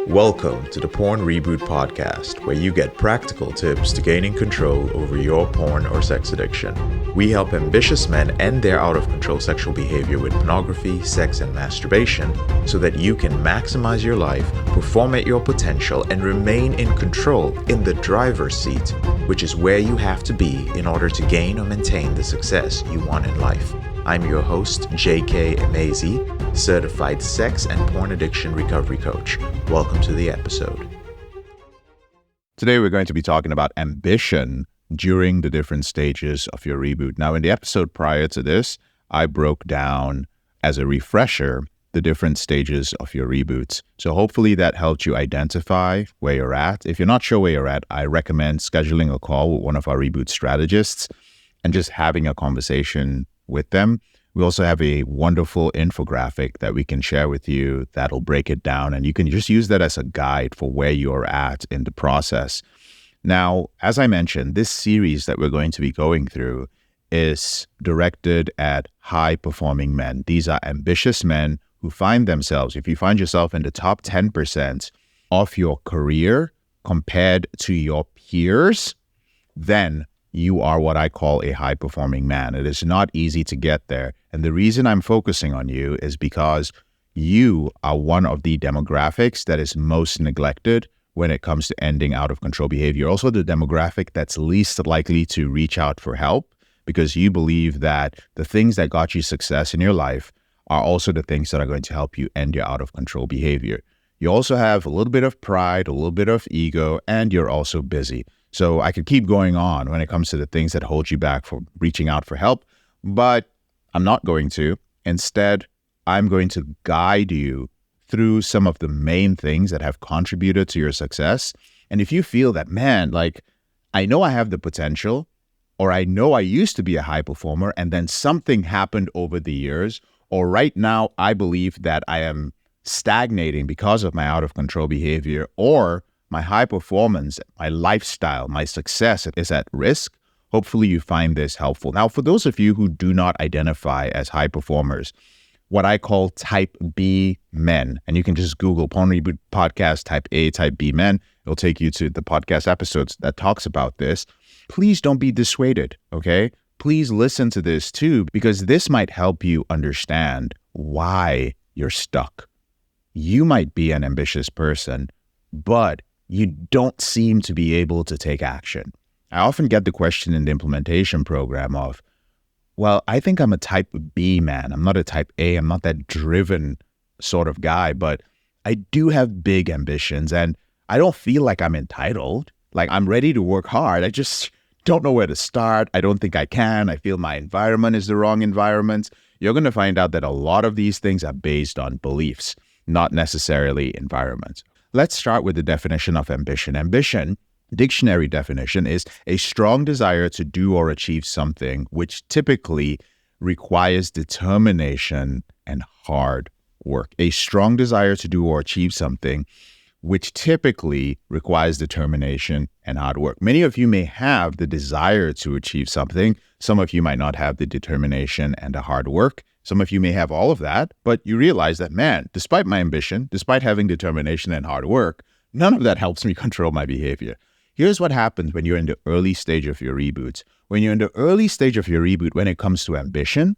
Welcome to the Porn Reboot podcast, where you get practical tips to gaining control over your porn or sex addiction. We help ambitious men end their out-of-control sexual behavior with pornography, sex, and masturbation so that you can maximize your life, perform at your potential, and remain in control in the driver's seat, which is where you have to be in order to gain or maintain the success you want in life. I'm your host, J.K. Emezi, certified sex and porn addiction recovery coach. Welcome to the episode. Today we're going to be talking about ambition during the different stages of your reboot. Now, in the episode prior to this, I broke down as a refresher the different stages of your reboots. So hopefully that helped you identify where you're at. If you're not sure where you're at, I recommend scheduling a call with one of our reboot strategists and just having a conversation with them. We also have a wonderful infographic that we can share with you that'll break it down, and you can just use that as a guide for where you're at in the process. Now, as I mentioned, this series that we're going to be going through is directed at high-performing men. These are ambitious men who find themselves, if you find yourself in the top 10% of your career compared to your peers, then you are what I call a high-performing man. It is not easy to get there. And the reason I'm focusing on you is because you are one of the demographics that is most neglected when it comes to ending out-of-control behavior. Also the demographic that's least likely to reach out for help because you believe that the things that got you success in your life are also the things that are going to help you end your out-of-control behavior. You also have a little bit of pride, a little bit of ego, and you're also busy. So I could keep going on when it comes to the things that hold you back from reaching out for help, but I'm not going to. Instead, I'm going to guide you through some of the main things that have contributed to your success. And if you feel that, man, like, I know I have the potential, or I know I used to be a high performer, and then something happened over the years, or right now I believe that I am stagnating because of my out-of-control behavior, or my high performance, my lifestyle, my success is at risk, hopefully you find this helpful. Now, for those of you who do not identify as high performers, what I call type B men, and you can just Google Porn Reboot Podcast type A, type B men. It'll take you to the podcast episodes that talks about this. Please don't be dissuaded, okay? Please listen to this too, because this might help you understand why you're stuck. You might be an ambitious person, but you don't seem to be able to take action. I often get the question in the implementation program of, well, I think I'm a type B man. I'm not a type A. I'm not that driven sort of guy, but I do have big ambitions and I don't feel like I'm entitled. Like I'm ready to work hard. I just don't know where to start. I don't think I can. I feel my environment is the wrong environment. You're going to find out that a lot of these things are based on beliefs, not necessarily environments. Let's start with the definition of ambition. Ambition, dictionary definition, is a strong desire to do or achieve something which typically requires determination and hard work. A strong desire to do or achieve something which typically requires determination and hard work. Many of you may have the desire to achieve something. Some of you might not have the determination and the hard work. Some of you may have all of that, but you realize that, man, despite my ambition, despite having determination and hard work, none of that helps me control my behavior. Here's what happens when you're in the early stage of your reboot. When you're in the early stage of your reboot, when it comes to ambition,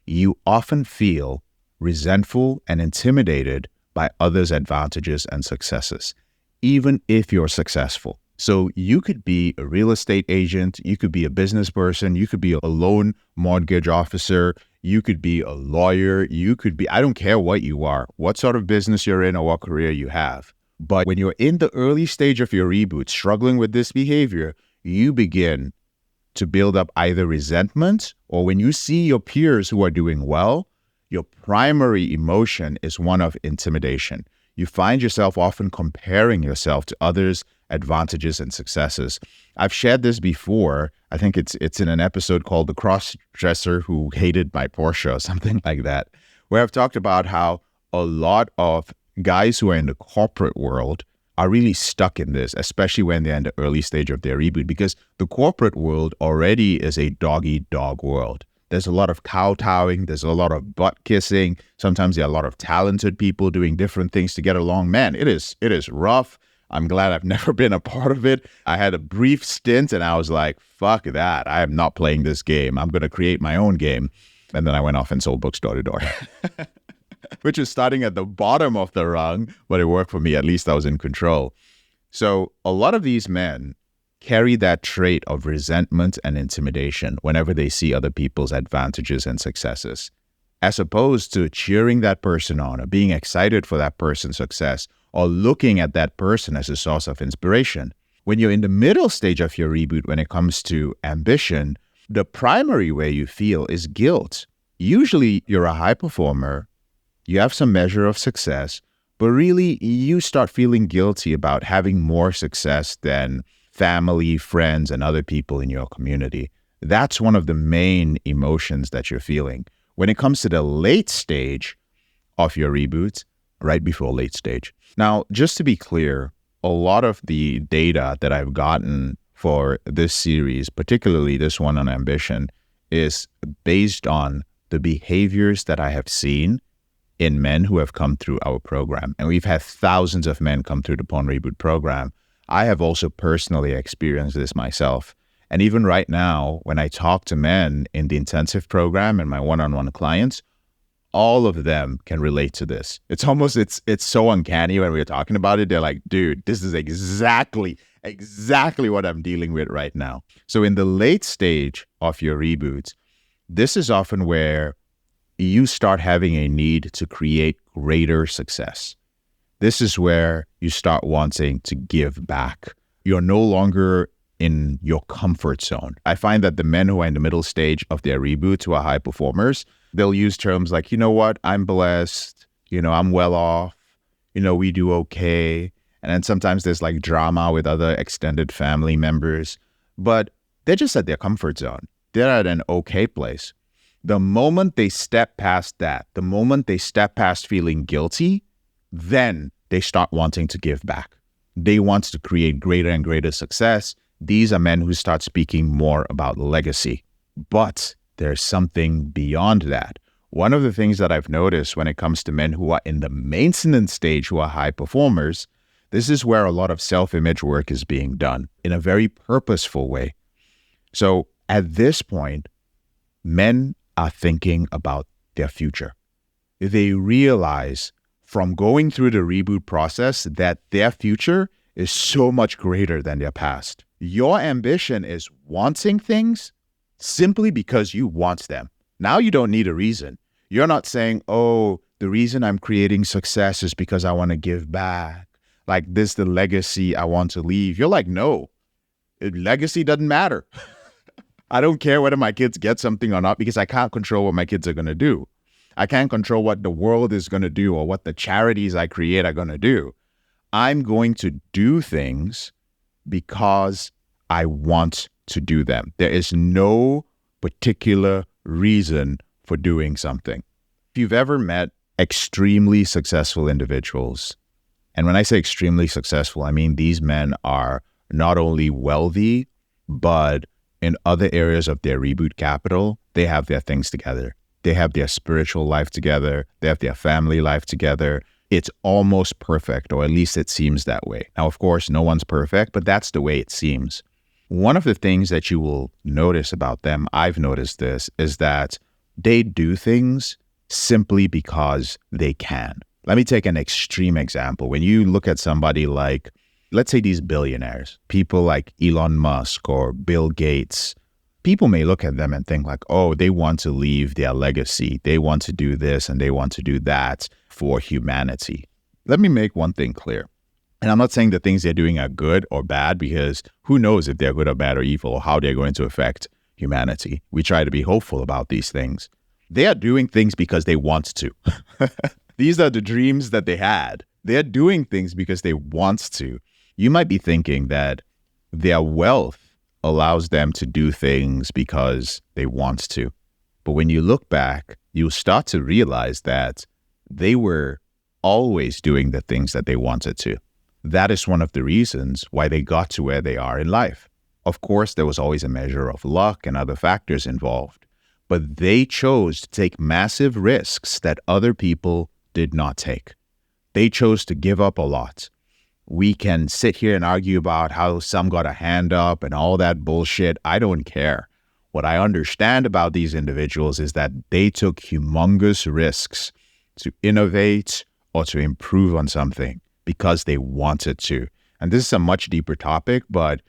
you often feel resentful and intimidated by others' advantages and successes, even if you're successful. So you could be a real estate agent, you could be a business person, you could be a loan mortgage officer, you could be a lawyer, you could be, I don't care what you are, what sort of business you're in or what career you have. But when you're in the early stage of your reboot, struggling with this behavior, you begin to build up either resentment, or when you see your peers who are doing well, your primary emotion is one of intimidation. You find yourself often comparing yourself to others' advantages and successes. I've shared this before. I think it's in an episode called The Cross-Dresser Who Hated My Porsche or something like that, where I've talked about how a lot of guys who are in the corporate world are really stuck in this, especially when they're in the early stage of their reboot, because the corporate world already is a dog-eat-dog world. There's a lot of kowtowing. There's a lot of butt kissing. Sometimes there are a lot of talented people doing different things to get along. Man, it is rough. I'm glad I've never been a part of it. I had a brief stint and I was like, fuck that. I am not playing this game. I'm going to create my own game. And then I went off and sold books door to door, which is starting at the bottom of the rung, but it worked for me. At least I was in control. So a lot of these men carry that trait of resentment and intimidation whenever they see other people's advantages and successes, as opposed to cheering that person on or being excited for that person's success or looking at that person as a source of inspiration. When you're in the middle stage of your reboot, when it comes to ambition, the primary way you feel is guilt. Usually you're a high performer, you have some measure of success, but really you start feeling guilty about having more success than family, friends, and other people in your community. That's one of the main emotions that you're feeling. When it comes to the late stage of your reboot, right before late stage. Now, just to be clear, a lot of the data that I've gotten for this series, particularly this one on ambition, is based on the behaviors that I have seen in men who have come through our program. And we've had thousands of men come through the Porn Reboot program. I have also personally experienced this myself. And even right now, when I talk to men in the intensive program and my one-on-one clients, all of them can relate to this. It's almost, it's so uncanny when we're talking about it. They're like, dude, this is exactly what I'm dealing with right now. So in the late stage of your reboot, this is often where you start having a need to create greater success. This is where you start wanting to give back. You're no longer in your comfort zone. I find that the men who are in the middle stage of their reboot, who are high performers, they'll use terms like, you know what, I'm blessed, I'm well off, we do okay. And then sometimes there's like drama with other extended family members, but they're just at their comfort zone. They're at an okay place. The moment they step past that, the moment they step past feeling guilty, then they start wanting to give back. They want to create greater and greater success. These are men who start speaking more about legacy. But there's something beyond that. One of the things that I've noticed when it comes to men who are in the maintenance stage, who are high performers, this is where a lot of self-image work is being done in a very purposeful way. So at this point, men are thinking about their future. They realize from going through the reboot process that their future is so much greater than their past. Your ambition is wanting things simply because you want them. Now you don't need a reason. You're not saying, oh, the reason I'm creating success is because I want to give back. Like this is the legacy I want to leave. You're like, no, legacy doesn't matter. I don't care whether my kids get something or not because I can't control what my kids are going to do. I can't control what the world is going to do or what the charities I create are going to do. I'm going to do things because I want to do them. There is no particular reason for doing something. If you've ever met extremely successful individuals, and when I say extremely successful, I mean these men are not only wealthy, but in other areas of their reboot capital, they have their things together. They have their spiritual life together. They have their family life together. It's almost perfect, or at least it seems that way. Now, of course, no one's perfect, but that's the way it seems. One of the things that you will notice about them, I've noticed this, is that they do things simply because they can. Let me take an extreme example. When you look at somebody like, let's say these billionaires, people like Elon Musk or Bill Gates, people may look at them and think like, oh, they want to leave their legacy. They want to do this and they want to do that for humanity. Let me make one thing clear. And I'm not saying the things they're doing are good or bad, because who knows if they're good or bad or evil or how they're going to affect humanity. We try to be hopeful about these things. They are doing things because they want to. These are the dreams that they had. They're doing things because they want to. You might be thinking that their wealth allows them to do things because they want to. But when you look back, you'll start to realize that they were always doing the things that they wanted to. That is one of the reasons why they got to where they are in life. Of course, there was always a measure of luck and other factors involved. but they chose to take massive risks that other people did not take. They chose to give up a lot. We can sit here and argue about how some got a hand up and all that bullshit. I don't care. What I understand about these individuals is that they took humongous risks to innovate or to improve on something because they wanted to. And this is a much deeper topic, but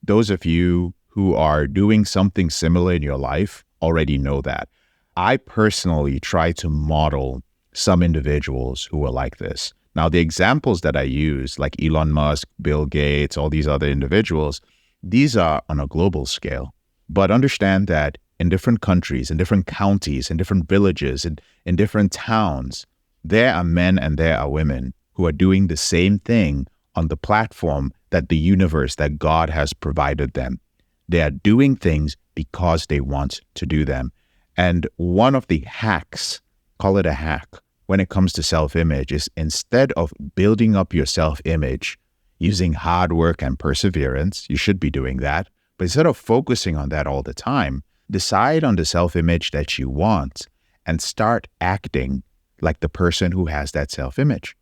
those of you who are doing something similar in your life already know that. I personally try to model some individuals who are like this. Now, the examples that I use, like Elon Musk, Bill Gates, all these other individuals, these are on a global scale. But understand that in different countries, in different counties, in different villages, in different towns, there are men and there are women who are doing the same thing on the platform that the universe, that God has provided them. They are doing things because they want to do them. And one of the hacks, call it a hack, when it comes to self-image is instead of building up your self-image using hard work and perseverance, you should be doing that. But instead of focusing on that all the time, decide on the self-image that you want and start acting like the person who has that self-image.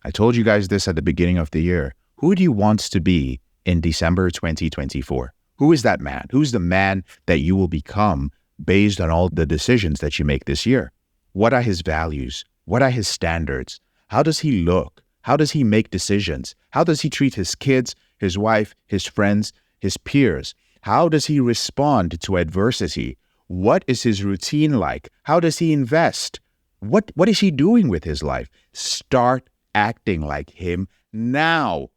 I told you guys this at the beginning of the year. Who do you want to be in December 2024? Who is that man? Who's the man that you will become based on all the decisions that you make this year? What are his values? What are his standards? How does he look? How does he make decisions? How does he treat his kids, his wife, his friends, his peers? How does he respond to adversity? What is his routine like? How does he invest? What is he doing with his life? Start acting like him now.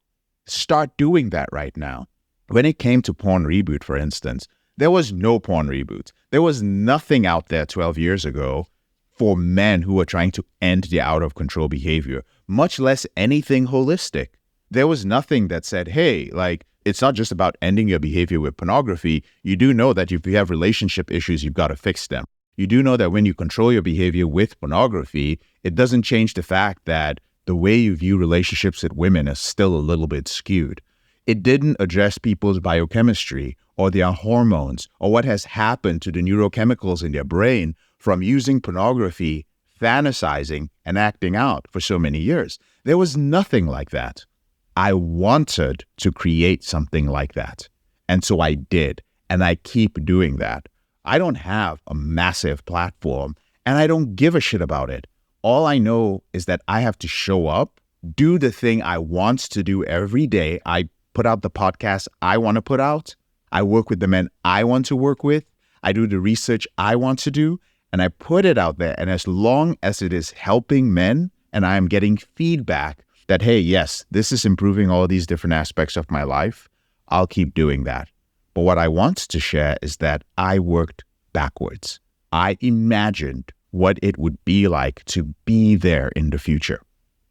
Start doing that right now. When it came to Porn Reboot, for instance, there was no Porn Reboot. There was nothing out there 12 years ago for men who were trying to end their out-of-control behavior, much less anything holistic. There was nothing that said, hey, like, it's not just about ending your behavior with pornography. You do know that if you have relationship issues, you've got to fix them. You do know that when you control your behavior with pornography, it doesn't change the fact that the way you view relationships with women is still a little bit skewed. It didn't address people's biochemistry or their hormones or what has happened to the neurochemicals in their brain from using pornography, fantasizing, and acting out for so many years. There was nothing like that. I wanted to create something like that. And so I did. And I keep doing that. I don't have a massive platform and I don't give a shit about it. All I know is that I have to show up, do the thing I want to do every day. I put out the podcast I want to put out. I work with the men I want to work with. I do the research I want to do. And I put it out there. And as long as it is helping men and I am getting feedback that, hey, yes, this is improving all these different aspects of my life, I'll keep doing that. But what I want to share is that I worked backwards. I imagined what it would be like to be there in the future.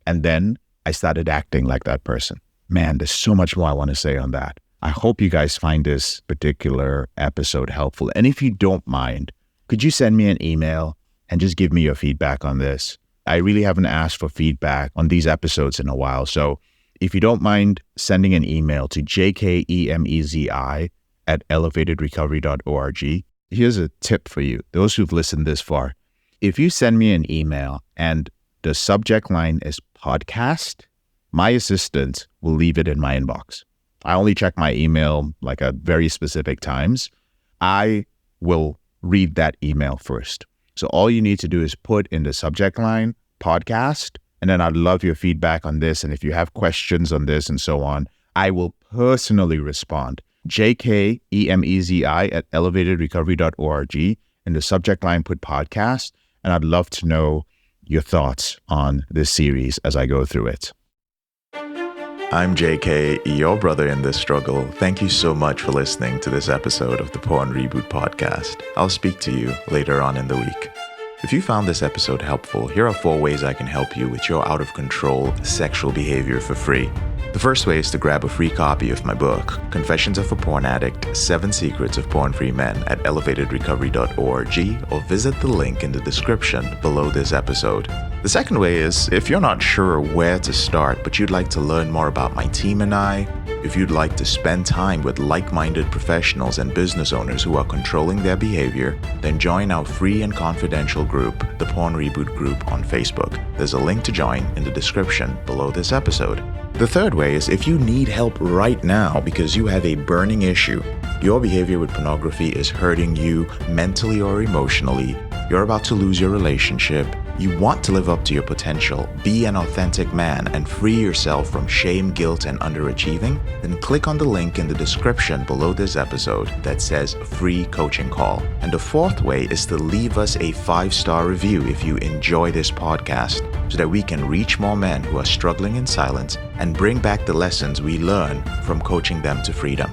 And then I started acting like that person. Man, there's so much more I want to say on that. I hope you guys find this particular episode helpful. And if you don't mind, could you send me an email and just give me your feedback on this? I really haven't asked for feedback on these episodes in a while. So if you don't mind sending an email to jkemezi@elevatedrecovery.org, here's a tip for you, those who've listened this far. If you send me an email and the subject line is podcast, my assistant will leave it in my inbox. I only check my email like at very specific times. I will read that email first. So all you need to do is put in the subject line, podcast, and then I'd love your feedback on this. And if you have questions on this and so on, I will personally respond. jkemezi@elevatedrecovery.org. In the subject line, put podcast, and I'd love to know your thoughts on this series as I go through it. I'm JK, your brother in this struggle. Thank you so much for listening to this episode of the Porn Reboot podcast. I'll speak to you later on in the week. If you found this episode helpful, here are 4 ways I can help you with your out-of-control sexual behavior for free. The first way is to grab a free copy of my book, Confessions of a Porn Addict, 7 Secrets of Porn-Free Men at elevatedrecovery.org, or visit the link in the description below this episode. The second way is if you're not sure where to start, but you'd like to learn more about my team and I, if you'd like to spend time with like-minded professionals and business owners who are controlling their behavior, then join our free and confidential group, the Porn Reboot Group on Facebook. There's a link to join in the description below this episode. The third way is if you need help right now because you have a burning issue, your behavior with pornography is hurting you mentally or emotionally, you're about to lose your relationship, you want to live up to your potential, be an authentic man, and free yourself from shame, guilt, and underachieving, then click on the link in the description below this episode that says free coaching call. And the fourth way is to leave us a 5-star review if you enjoy this podcast, so that we can reach more men who are struggling in silence and bring back the lessons we learn from coaching them to freedom.